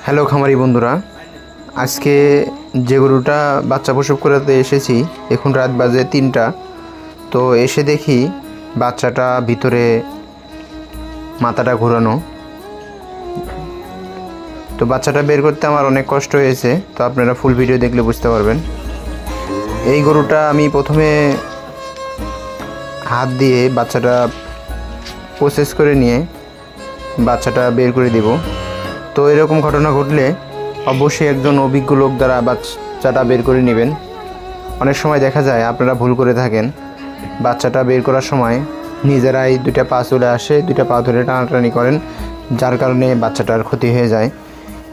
Hello খামারি বন্ধুরা, আজকে যে গরুটা বাচ্চা প্রসব করাতে এসেছি, এখন রাত বাজে 3টা। তো এসে দেখি বাচ্চাটা ভিতরে মাথাটা ঘোরানো। তো বাচ্চাটা বের করতে আমার অনেক কষ্ট হয়েছে, তো আপনারা ফুল ভিডিও দেখলে বুঝতে পারবেন। এই গরুটা আমি প্রথমে হাত দিয়ে বাচ্চাটা প্রসেস করে নিয়ে বাচ্চাটা বের করে দেব। তো এরকম ঘটনা ঘটলে অবশ্যই একজন অভিজ্ঞ লোক দ্বারা বাচ্চাটা বের করে নেবেন। অনেক সময় দেখা যায় আপনারা ভুল করে থাকেন, বাচ্চাটা বের করার সময় নিজেরাই দুইটা পা চলে আসে, দুইটা পা ধরে টানাটানি করেন, যার কারণে বাচ্চাটার ক্ষতি হয়ে যায়।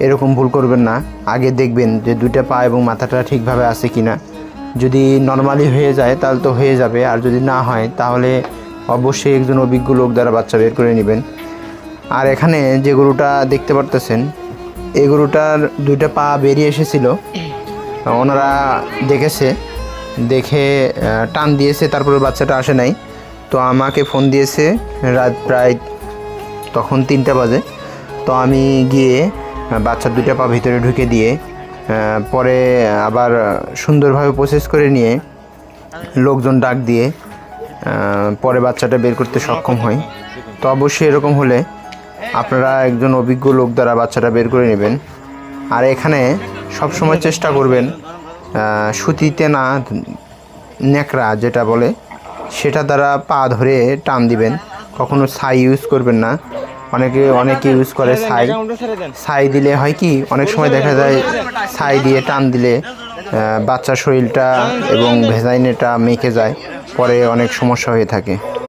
এরকম ভুল করবেন না। আগে দেখবেন যে দুইটা পা এবং মাথাটা ঠিকভাবে আছে কি না। যদি নর্মালি হয়ে যায় তাহলে তো হয়ে যাবে, আর যদি না হয় তাহলে অবশ্যই একজন অভিজ্ঞ লোক দ্বারা বাচ্চা বের করে নেবেন। আর এখানে যে গরুটা দেখতে পারতেছেন, এই গরুটার দুইটা পা বেরিয়ে এসেছিল। ওনারা দেখে টান দিয়েছে, তারপরে বাচ্চাটা আসে নাই। তো আমাকে ফোন দিয়েছে রাত প্রায় তখন 3টা বাজে। তো আমি গিয়ে বাচ্চার দুইটা পা ভিতরে ঢুকে দিয়ে পরে আবার সুন্দরভাবে প্রসেস করে নিয়ে লোকজন ডাক দিয়ে পরে বাচ্চাটা বের করতে সক্ষম হয়। তো অবশ্যই এরকম হলে আপনারা একজন অভিজ্ঞ লোক দ্বারা বাচ্চাটা বের করে নেবেন। আর এখানে সবসময় চেষ্টা করবেন সুতিতে না, ন্যাকড়া যেটা বলে সেটা দ্বারা পা ধরে টান দিবেন। কখনো ছাই ইউজ করবেন না। অনেকে ইউজ করে ছাই দিলে হয় কি, অনেক সময় দেখা যায় ছাই দিয়ে টান দিলে বাচ্চার শরীরটা এবং ভেজাইনেটা মেখে যায়, পরে অনেক সমস্যা হয়ে থাকে।